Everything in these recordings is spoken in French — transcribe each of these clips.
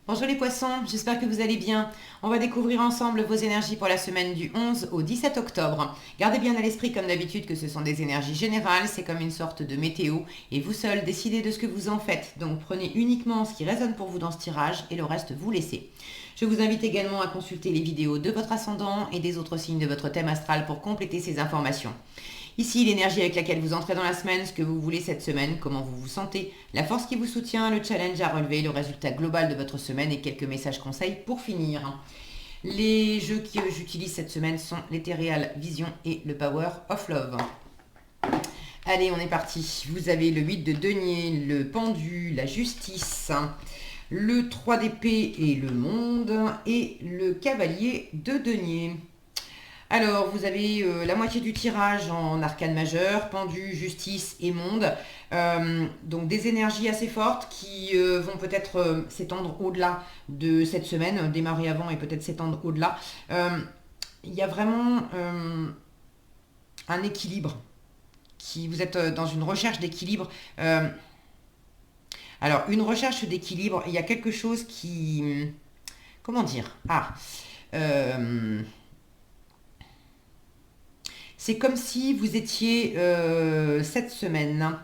Bonjour les poissons, j'espère que vous allez bien. On va découvrir ensemble vos énergies pour la semaine du 11 au 17 octobre. Gardez bien à l'esprit comme d'habitude que ce sont des énergies générales, c'est comme une sorte de météo et vous seul décidez de ce que vous en faites. Donc prenez uniquement ce qui résonne pour vous dans ce tirage et le reste vous laissez. Je vous invite également à consulter les vidéos de votre ascendant et des autres signes de votre thème astral pour compléter ces informations. Ici, l'énergie avec laquelle vous entrez dans la semaine, ce que vous voulez cette semaine, comment vous vous sentez, la force qui vous soutient, le challenge à relever, le résultat global de votre semaine et quelques messages conseils pour finir. Les jeux que j'utilise cette semaine sont l'Ethereal Vision et le Power of Love. Allez, on est parti. Vous avez le 8 de denier, le pendu, la justice, le 3 d'épée et le monde, et le cavalier de denier. Alors, vous avez la moitié du tirage en arcane majeur, pendu, justice et monde. Donc des énergies assez fortes qui vont peut-être s'étendre au-delà de cette semaine, démarrer avant et peut-être s'étendre au-delà. Il y a vraiment un équilibre. Vous êtes dans une recherche d'équilibre. Alors, une recherche d'équilibre, il y a quelque chose qui... Comment dire? C'est comme si vous étiez cette semaine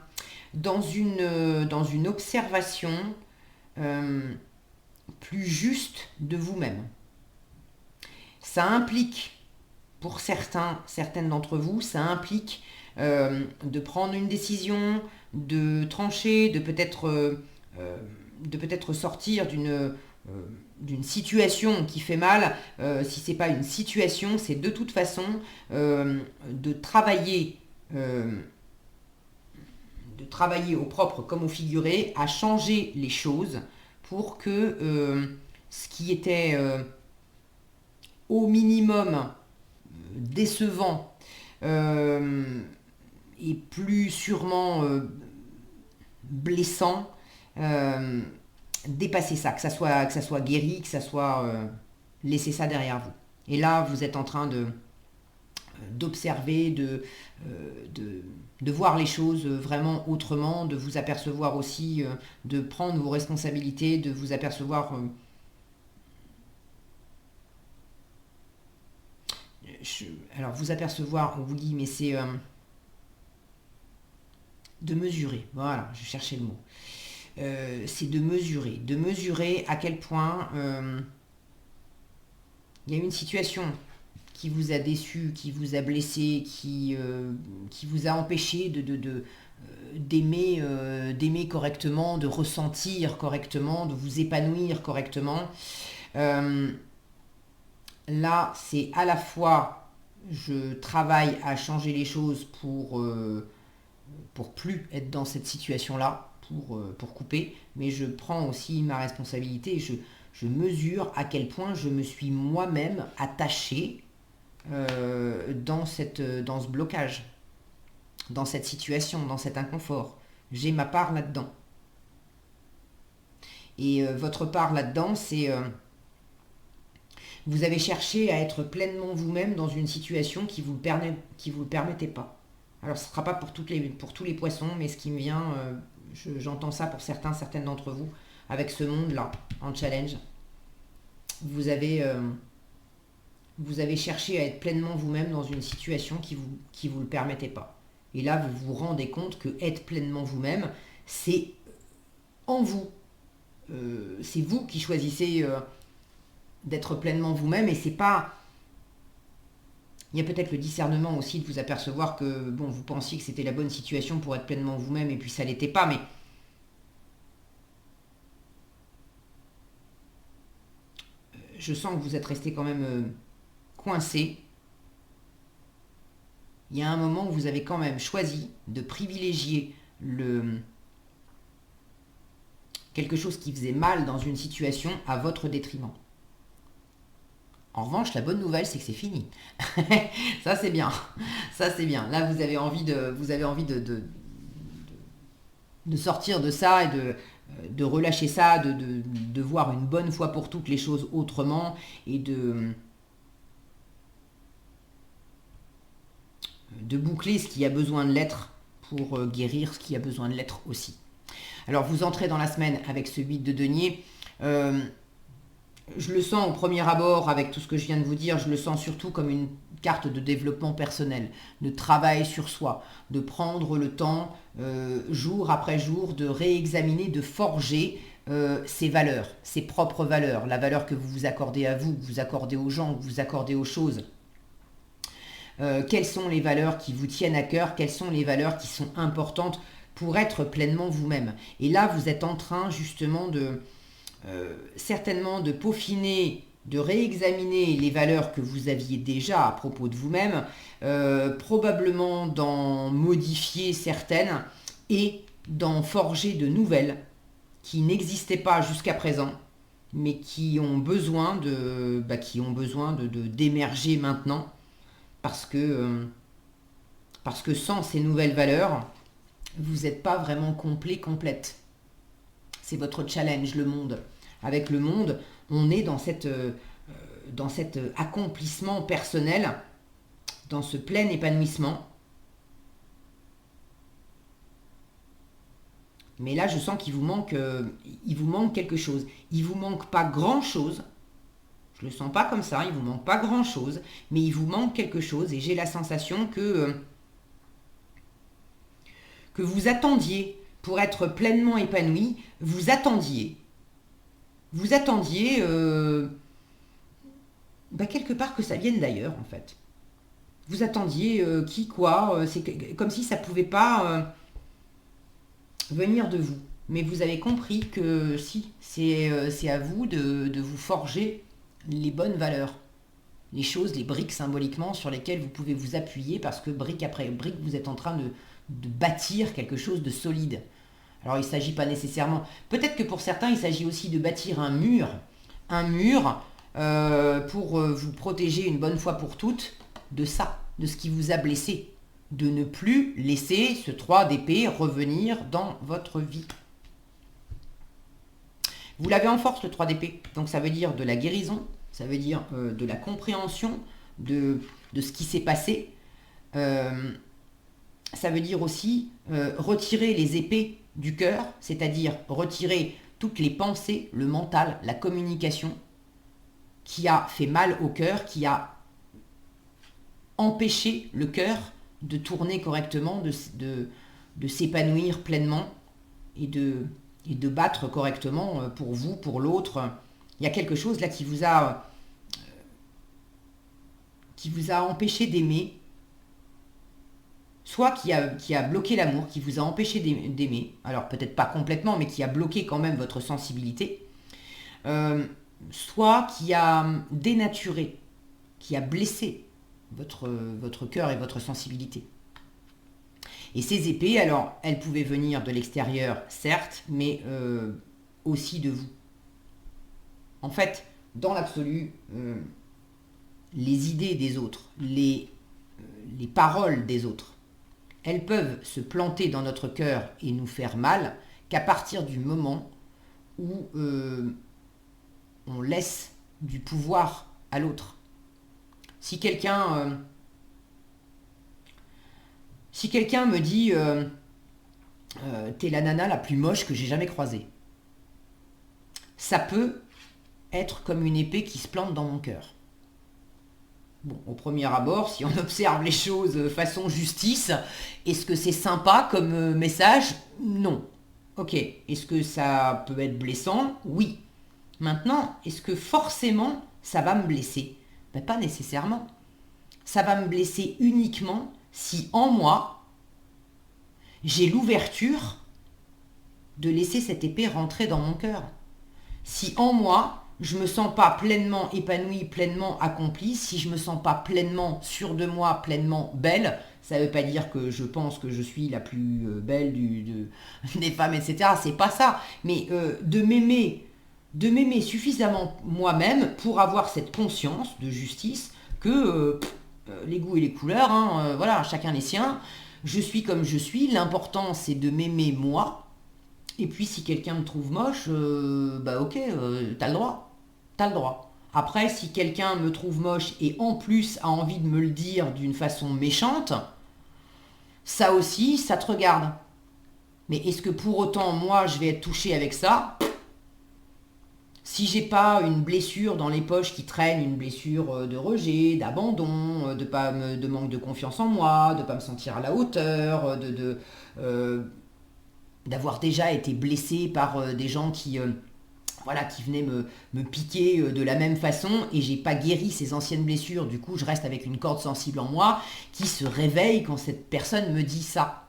dans une observation plus juste de vous-même. Ça implique, pour certaines d'entre vous, ça implique de prendre une décision, de trancher, de peut-être sortir d'une situation qui fait mal. Si c'est pas une situation, c'est de toute façon de travailler au propre comme au figuré, à changer les choses pour que ce qui était au minimum décevant et plus sûrement blessant, dépasser ça, que ça soit guéri, que ça soit laisser ça derrière vous. Et là, vous êtes en train d'observer, de voir les choses vraiment autrement, de vous apercevoir aussi, de prendre vos responsabilités, de vous apercevoir. Alors, vous apercevoir, oui, mais c'est de mesurer. Voilà, je cherchais le mot. C'est de mesurer à quel point il y a une situation qui vous a déçu, qui vous a blessé, qui vous a empêché d'aimer correctement, de ressentir correctement, de vous épanouir correctement. Là, c'est à la fois je travaille à changer les choses pour plus être dans cette situation-là, pour couper, mais je prends aussi ma responsabilité et je mesure à quel point je me suis moi-même attaché dans ce blocage, dans cette situation, dans cet inconfort. J'ai ma part là-dedans. Et votre part là-dedans, c'est... vous avez cherché à être pleinement vous-même dans une situation qui vous le permettait pas. Alors ce ne sera pas pour tous les poissons, mais ce qui me vient, j'entends ça pour certaines d'entre vous, avec ce monde-là, en challenge. Vous avez cherché à être pleinement vous-même dans une situation qui vous le permettait pas. Et là, vous vous rendez compte que être pleinement vous-même, c'est en vous. C'est vous qui choisissez d'être pleinement vous-même et c'est pas... Il y a peut-être le discernement aussi de vous apercevoir que bon, vous pensiez que c'était la bonne situation pour être pleinement vous-même et puis ça l'était pas, mais je sens que vous êtes resté quand même coincé. Il y a un moment où vous avez quand même choisi de privilégier quelque chose qui faisait mal dans une situation à votre détriment. En revanche, la bonne nouvelle, c'est que c'est fini. Ça, c'est bien. Ça, c'est bien. Là, vous avez envie de sortir de ça et de relâcher ça, de voir une bonne fois pour toutes les choses autrement et de boucler ce qui a besoin de l'être pour guérir ce qui a besoin de l'être aussi. Alors, vous entrez dans la semaine avec ce 8 de denier. Je le sens au premier abord, avec tout ce que je viens de vous dire, je le sens surtout comme une carte de développement personnel, de travail sur soi, de prendre le temps, jour après jour, de réexaminer, de forger ses valeurs, ses propres valeurs, la valeur que vous vous accordez à vous, que vous accordez aux gens, que vous accordez aux choses. Quelles sont les valeurs qui vous tiennent à cœur, quelles sont les valeurs qui sont importantes pour être pleinement vous-même. Et là, vous êtes en train justement de certainement de peaufiner, de réexaminer les valeurs que vous aviez déjà à propos de vous-même, probablement d'en modifier certaines et d'en forger de nouvelles qui n'existaient pas jusqu'à présent, mais qui ont besoin d'émerger maintenant, parce que sans ces nouvelles valeurs, vous n'êtes pas vraiment complet, complète. C'est votre challenge, le monde. Avec le monde, on est dans cet accomplissement personnel, dans ce plein épanouissement. Mais là, je sens qu'il vous manque quelque chose. Il vous manque pas grand-chose. Je le sens pas comme ça, il vous manque pas grand-chose, mais il vous manque quelque chose. Et j'ai la sensation que vous attendiez, pour être pleinement épanoui, vous attendiez quelque part que ça vienne d'ailleurs, en fait. Vous attendiez qui, quoi, c'est comme si ça ne pouvait pas venir de vous. Mais vous avez compris que si, c'est à vous de vous forger les bonnes valeurs. Les choses, les briques symboliquement sur lesquelles vous pouvez vous appuyer, parce que brique après brique, vous êtes en train de bâtir quelque chose de solide. Alors il ne s'agit pas nécessairement... Peut-être que pour certains, il s'agit aussi de bâtir un mur pour vous protéger une bonne fois pour toutes de ça, de ce qui vous a blessé. De ne plus laisser ce 3 d'épée revenir dans votre vie. Vous l'avez en force, le 3 d'épée. Donc ça veut dire de la guérison, ça veut dire de la compréhension de ce qui s'est passé. Ça veut dire aussi retirer les épées du cœur, c'est-à-dire retirer toutes les pensées, le mental, la communication qui a fait mal au cœur, qui a empêché le cœur de tourner correctement, de s'épanouir pleinement et de battre correctement pour vous, pour l'autre. Il y a quelque chose là qui vous a empêché d'aimer, soit qui a bloqué l'amour, qui vous a empêché d'aimer, alors peut-être pas complètement, mais qui a bloqué quand même votre sensibilité, soit qui a dénaturé, qui a blessé votre cœur et votre sensibilité. Et ces épées, alors, elles pouvaient venir de l'extérieur, certes, mais aussi de vous. En fait, dans l'absolu, les idées des autres, les paroles des autres, elles peuvent se planter dans notre cœur et nous faire mal qu'à partir du moment où on laisse du pouvoir à l'autre. Si quelqu'un me dit t'es la nana la plus moche que j'ai jamais croisée, ça peut être comme une épée qui se plante dans mon cœur. Bon, au premier abord, si on observe les choses façon justice, est-ce que c'est sympa comme message? Non. Ok. Est-ce que ça peut être blessant? Oui. Maintenant, est-ce que forcément ça va me blesser? Ben, pas nécessairement. Ça va me blesser uniquement si en moi, j'ai l'ouverture de laisser cette épée rentrer dans mon cœur. Si en moi, je ne me sens pas pleinement épanouie, pleinement accomplie, si je ne me sens pas pleinement sûre de moi, pleinement belle, ça ne veut pas dire que je pense que je suis la plus belle des femmes, etc. C'est pas ça. Mais de m'aimer suffisamment moi-même pour avoir cette conscience de justice que les goûts et les couleurs, voilà, chacun les siens. Je suis comme je suis. L'important, c'est de m'aimer moi. Et puis, si quelqu'un me trouve moche, ok, t'as le droit. T'as le droit. Après, si quelqu'un me trouve moche et en plus a envie de me le dire d'une façon méchante, ça aussi, ça te regarde. Mais est-ce que pour autant, moi, je vais être touchée avec ça? Si j'ai pas une blessure dans les poches qui traîne, une blessure de rejet, d'abandon, de manque de confiance en moi, de pas me sentir à la hauteur, euh, d'avoir déjà été blessé par des gens voilà, qui venaient me piquer de la même façon et j'ai pas guéri ces anciennes blessures, du coup je reste avec une corde sensible en moi qui se réveille quand cette personne me dit ça.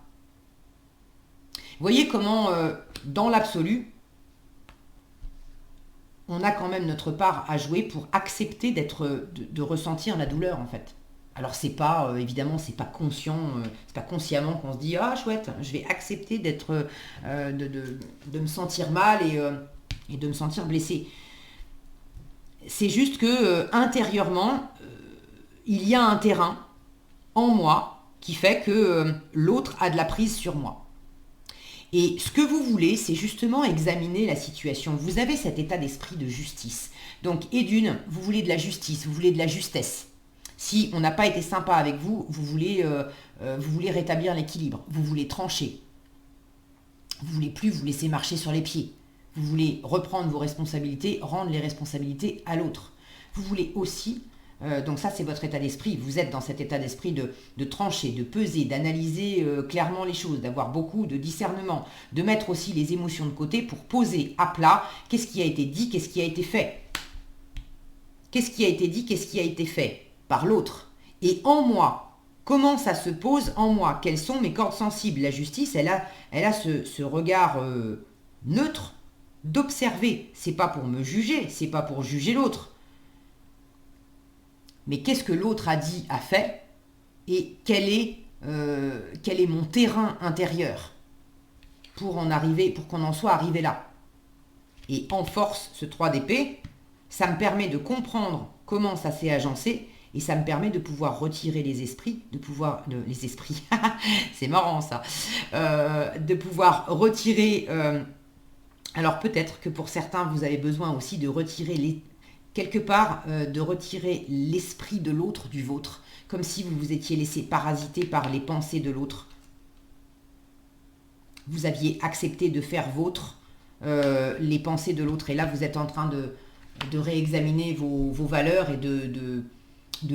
Vous voyez comment, dans l'absolu, on a quand même notre part à jouer pour accepter de ressentir la douleur en fait. Alors c'est pas, évidemment, c'est pas conscient, c'est pas consciemment qu'on se dit ah chouette, je vais accepter de me sentir mal et de me sentir blessé. C'est juste que intérieurement, il y a un terrain en moi qui fait que l'autre a de la prise sur moi. Et ce que vous voulez, c'est justement examiner la situation. Vous avez cet état d'esprit de justice. Donc, et d'une, vous voulez de la justice, vous voulez de la justesse. Si on n'a pas été sympa avec vous, vous voulez rétablir l'équilibre, vous voulez trancher. Vous voulez plus vous laisser marcher sur les pieds. Vous voulez reprendre vos responsabilités, rendre les responsabilités à l'autre. Vous voulez aussi, donc ça c'est votre état d'esprit, vous êtes dans cet état d'esprit de trancher, de peser, d'analyser clairement les choses, d'avoir beaucoup de discernement, de mettre aussi les émotions de côté pour poser à plat qu'est-ce qui a été dit, qu'est-ce qui a été fait. Qu'est-ce qui a été dit, qu'est-ce qui a été fait par l'autre. Et en moi, comment ça se pose en moi? Quelles sont mes cordes sensibles? La justice, elle a ce regard neutre d'observer. C'est pas pour me juger, c'est pas pour juger l'autre. Mais qu'est-ce que l'autre a dit, a fait, et quel est mon terrain intérieur pour qu'on en soit arrivé là. Et en force, ce 3 d'épée, ça me permet de comprendre comment ça s'est agencé, et ça me permet de pouvoir retirer les esprits, les esprits, c'est marrant ça, de pouvoir retirer, alors peut-être que pour certains, vous avez besoin aussi de retirer quelque part, de retirer l'esprit de l'autre du vôtre, comme si vous vous étiez laissé parasiter par les pensées de l'autre. Vous aviez accepté de faire vôtre les pensées de l'autre, et là vous êtes en train de réexaminer vos valeurs et de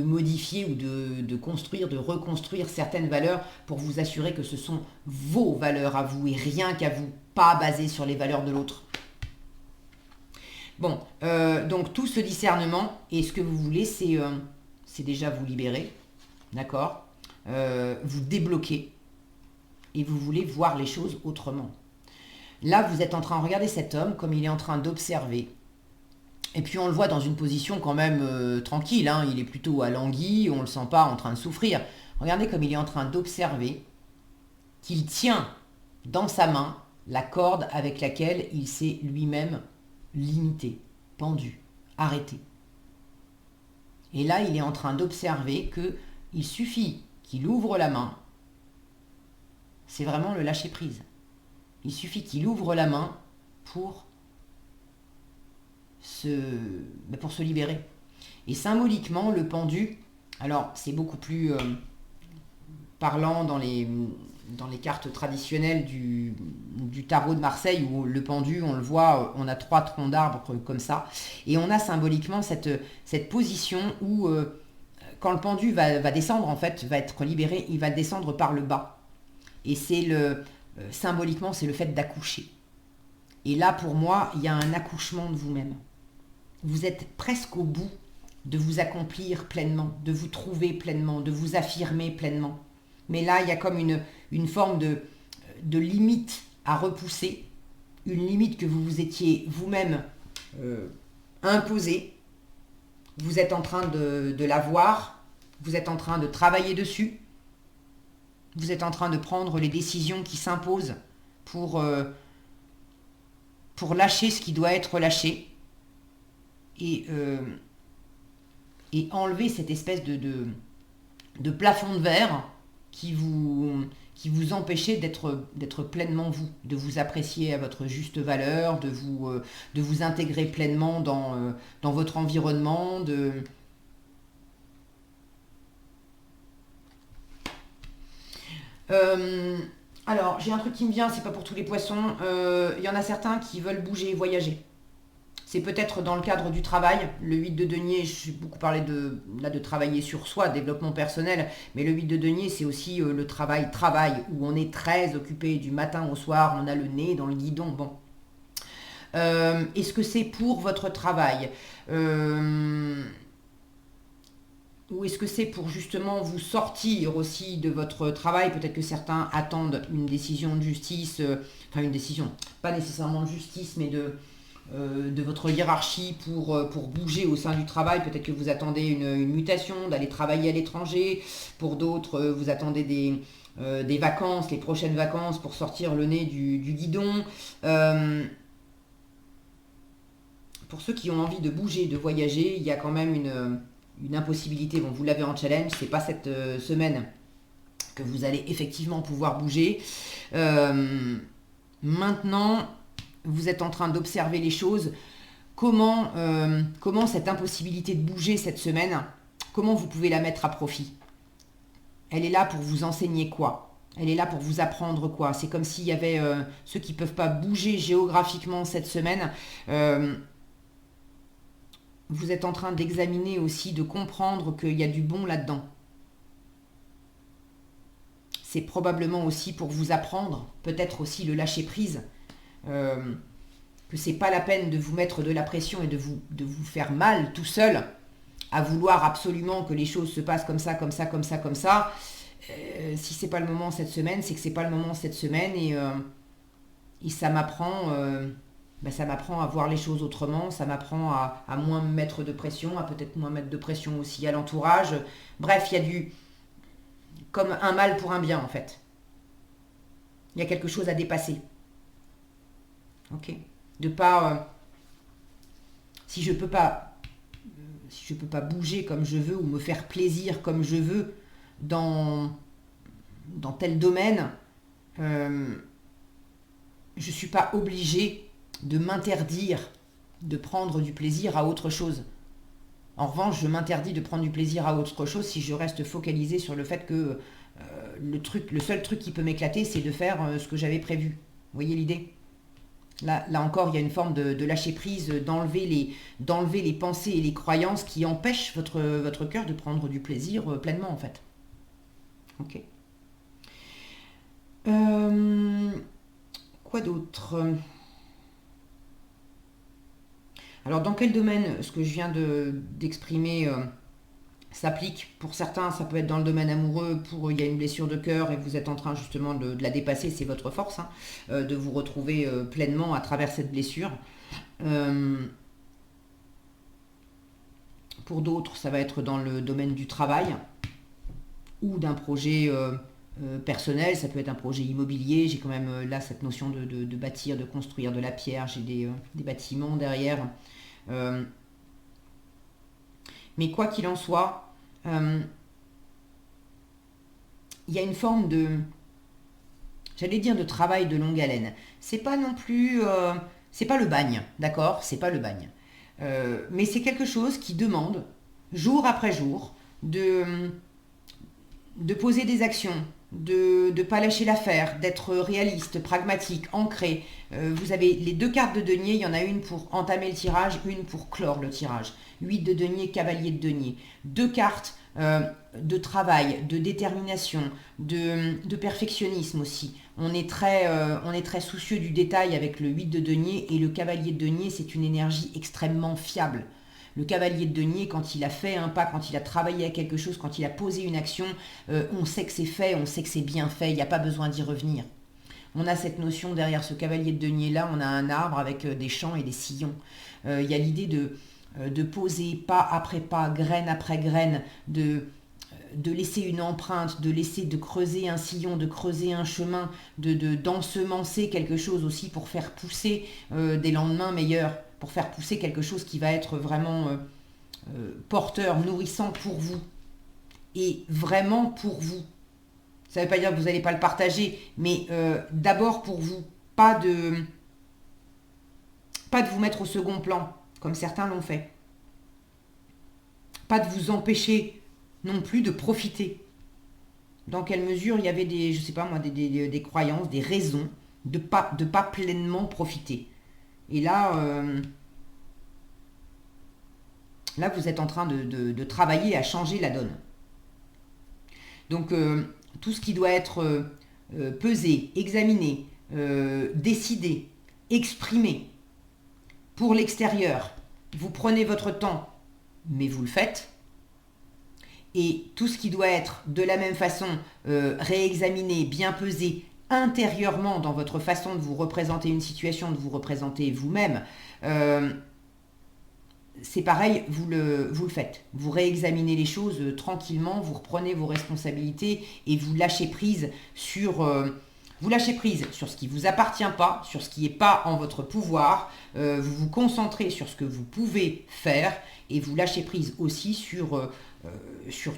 modifier ou de construire, de reconstruire certaines valeurs pour vous assurer que ce sont vos valeurs à vous et rien qu'à vous, pas basées sur les valeurs de l'autre. Bon, donc tout ce discernement, et ce que vous voulez, c'est déjà vous libérer, d'accord, vous débloquer, et vous voulez voir les choses autrement. Là, vous êtes en train de regarder cet homme comme il est en train d'observer. Et puis on le voit dans une position quand même tranquille, hein. Il est plutôt alangui, on ne le sent pas en train de souffrir. Regardez comme il est en train d'observer qu'il tient dans sa main la corde avec laquelle il s'est lui-même limité, pendu, arrêté. Et là, il est en train d'observer qu'il suffit qu'il ouvre la main, c'est vraiment le lâcher-prise. Il suffit qu'il ouvre la main pour se libérer. Et symboliquement, le pendu, alors c'est beaucoup plus parlant dans les cartes traditionnelles du tarot de Marseille, où le pendu, on le voit, on a 3 troncs d'arbres comme ça, et on a symboliquement cette position où quand le pendu va descendre, en fait, va être libéré, il va descendre par le bas. Et c'est symboliquement, c'est le fait d'accoucher. Et là, pour moi, il y a un accouchement de vous-même. Vous êtes presque au bout de vous accomplir pleinement, de vous trouver pleinement, de vous affirmer pleinement. Mais là, il y a comme une forme de limite à repousser, une limite que vous vous étiez vous-même imposée. Vous êtes en train de la voir, vous êtes en train de travailler dessus, vous êtes en train de prendre les décisions qui s'imposent pour lâcher ce qui doit être lâché et enlever cette espèce de plafond de verre qui vous empêchait d'être pleinement vous, de vous apprécier à votre juste valeur, de vous intégrer pleinement dans votre environnement, alors, j'ai un truc qui me vient, c'est pas pour tous les poissons. Il y en a certains qui veulent bouger, voyager. C'est peut-être dans le cadre du travail. Le 8 de denier, j'ai beaucoup parlé de travailler sur soi, développement personnel, mais le 8 de denier, c'est aussi le travail, où on est très occupé du matin au soir, on a le nez dans le guidon. Bon. Est-ce que c'est pour votre travail ou est-ce que c'est pour justement vous sortir aussi de votre travail? Peut-être que certains attendent une décision de justice, enfin une décision, pas nécessairement de justice, mais de votre hiérarchie pour bouger au sein du travail. Peut-être que vous attendez une mutation, d'aller travailler à l'étranger. Pour d'autres, vous attendez des vacances, les prochaines vacances pour sortir le nez du guidon. Pour ceux qui ont envie de bouger, de voyager, il y a quand même une impossibilité. Bon, vous l'avez en challenge, c'est pas cette semaine que vous allez effectivement pouvoir bouger. Maintenant, vous êtes en train d'observer les choses. Comment cette impossibilité de bouger cette semaine, comment vous pouvez la mettre à profit? Elle est là pour vous enseigner quoi? Elle est là pour vous apprendre quoi? C'est comme s'il y avait ceux qui ne peuvent pas bouger géographiquement cette semaine. Vous êtes en train d'examiner aussi, de comprendre qu'il y a du bon là-dedans. C'est probablement aussi pour vous apprendre, peut-être aussi le lâcher-prise, que c'est pas la peine de vous mettre de la pression et de vous faire mal tout seul, à vouloir absolument que les choses se passent comme ça, comme ça, comme ça, comme ça. Si c'est pas le moment cette semaine, c'est que c'est pas le moment cette semaine et ça m'apprend... ça m'apprend à voir les choses autrement, ça m'apprend à moins me mettre de pression, à peut-être moins mettre de pression aussi à l'entourage. Bref, il y a comme un mal pour un bien en fait. Il y a quelque chose à dépasser. Ok. De pas... si je peux pas bouger comme je veux ou me faire plaisir comme je veux dans tel domaine, je ne suis pas obligée de m'interdire de prendre du plaisir à autre chose. En revanche, je m'interdis de prendre du plaisir à autre chose si je reste focalisée sur le fait que le seul truc qui peut m'éclater, c'est de faire ce que j'avais prévu. Vous voyez l'idée? Là encore, il y a une forme de lâcher prise, d'enlever les pensées et les croyances qui empêchent votre cœur de prendre du plaisir pleinement en fait. Ok. Quoi d'autre? Alors, dans quel domaine ce que je viens d'exprimer s'applique? Pour certains, ça peut être dans le domaine amoureux, il y a une blessure de cœur et vous êtes en train justement de la dépasser, c'est votre force, hein, de vous retrouver pleinement à travers cette blessure. Pour d'autres, ça va être dans le domaine du travail ou d'un projet personnel, ça peut être un projet immobilier. J'ai quand même là cette notion de bâtir, de construire de la pierre, j'ai des bâtiments derrière. Mais quoi qu'il en soit, il y a une forme j'allais dire de travail de longue haleine. C'est pas non plus, c'est pas le bagne, d'accord? C'est pas le bagne. Mais c'est quelque chose qui demande, jour après jour, de poser des actions, de ne pas lâcher l'affaire, d'être réaliste, pragmatique, ancré. Vous avez les deux cartes de denier, il y en a une pour entamer le tirage, une pour clore le tirage. 8 de denier, cavalier de denier. Deux cartes de travail, de détermination, de perfectionnisme aussi. On est très soucieux du détail avec le 8 de denier et le cavalier de denier, c'est une énergie extrêmement fiable. Le cavalier de denier, quand il a fait un pas, quand il a travaillé à quelque chose, quand il a posé une action, on sait que c'est fait, on sait que c'est bien fait, il n'y a pas besoin d'y revenir. On a cette notion derrière ce cavalier de denier-là, on a un arbre avec des champs et des sillons. Il y a l'idée de poser pas après pas, graine après graine, de laisser une empreinte, de creuser un sillon, de creuser un chemin, d'ensemencer quelque chose aussi pour faire pousser des lendemains meilleurs, pour faire pousser quelque chose qui va être vraiment porteur, nourrissant pour vous. Et vraiment pour vous. Ça ne veut pas dire que vous n'allez pas le partager, mais d'abord pour vous. Pas de vous mettre au second plan, comme certains l'ont fait. Pas de vous empêcher non plus de profiter. Dans quelle mesure il y avait des croyances, des raisons de pas pleinement profiter. Et là, Là, vous êtes en train de travailler à changer la donne. Donc, tout ce qui doit être pesé, examiné, décidé, exprimé pour l'extérieur, vous prenez votre temps, mais vous le faites. Et tout ce qui doit être de la même façon réexaminé, bien pesé intérieurement dans votre façon de vous représenter une situation, de vous représenter vous-même, c'est pareil, vous le faites. Vous réexaminez les choses tranquillement, vous reprenez vos responsabilités et vous lâchez prise sur ce qui ne vous appartient pas, sur ce qui n'est pas en votre pouvoir. Vous vous concentrez sur ce que vous pouvez faire et vous lâchez prise aussi sur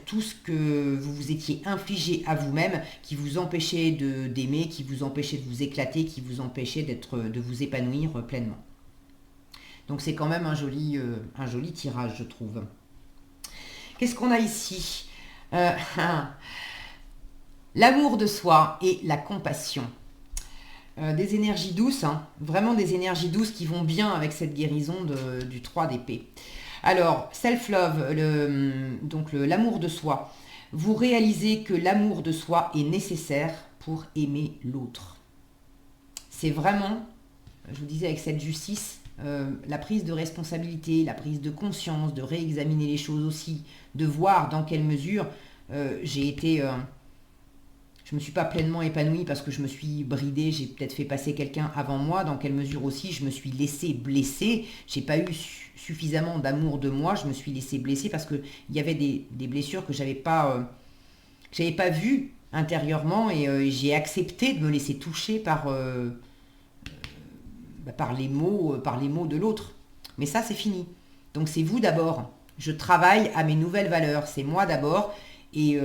tout ce que vous vous étiez infligé à vous-même, qui vous empêchait d'aimer, qui vous empêchait de vous éclater, qui vous empêchait de vous épanouir pleinement. Donc c'est quand même un joli tirage, je trouve. Qu'est-ce qu'on a ici? L'amour de soi et la compassion. Des énergies douces, hein, vraiment des énergies douces qui vont bien avec cette guérison du 3 d'épée. Alors, self-love, donc l'amour de soi. Vous réalisez que l'amour de soi est nécessaire pour aimer l'autre. C'est vraiment, je vous disais avec cette justice, la prise de responsabilité, la prise de conscience, de réexaminer les choses aussi, de voir dans quelle mesure je me suis pas pleinement épanouie parce que je me suis bridée, j'ai peut-être fait passer quelqu'un avant moi, dans quelle mesure aussi je me suis laissée blesser, j'ai pas eu suffisamment d'amour de moi, je me suis laissée blesser parce qu'il y avait des blessures que j'avais pas vues intérieurement et j'ai accepté de me laisser toucher par les mots de l'autre. Mais ça, c'est fini. Donc c'est vous d'abord. Je travaille à mes nouvelles valeurs. C'est moi d'abord. Et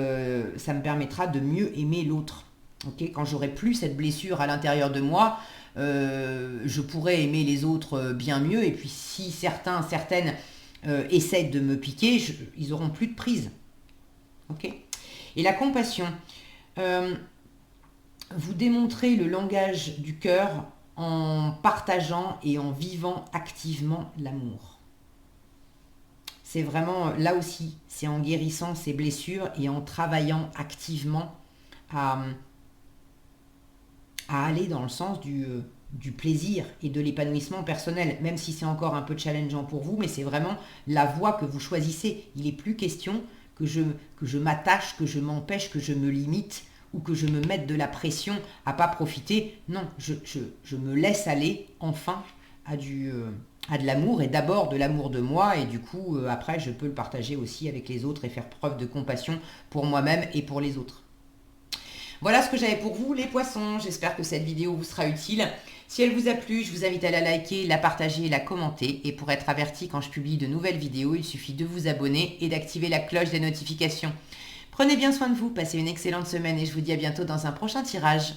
ça me permettra de mieux aimer l'autre. Okay, quand j'aurai plus cette blessure à l'intérieur de moi, je pourrai aimer les autres bien mieux. Et puis si certaines essaient de me piquer, ils n'auront plus de prise. Okay. Et la compassion. Vous démontrez le langage du cœur en partageant et en vivant activement l'amour. C'est vraiment, là aussi, c'est en guérissant ces blessures et en travaillant activement à aller dans le sens du plaisir et de l'épanouissement personnel, même si c'est encore un peu challengeant pour vous, mais c'est vraiment la voie que vous choisissez. Il n'est plus question que je m'attache, que je m'empêche, que je me limite ou que je me mette de la pression à pas profiter. Non, je me laisse aller enfin à de l'amour et d'abord de l'amour de moi et du coup après je peux le partager aussi avec les autres et faire preuve de compassion pour moi-même et pour les autres. Voilà ce que j'avais pour vous les poissons, j'espère que cette vidéo vous sera utile. Si elle vous a plu, je vous invite à la liker, la partager et la commenter. Et pour être averti quand je publie de nouvelles vidéos, il suffit de vous abonner et d'activer la cloche des notifications. Prenez bien soin de vous, passez une excellente semaine et je vous dis à bientôt dans un prochain tirage.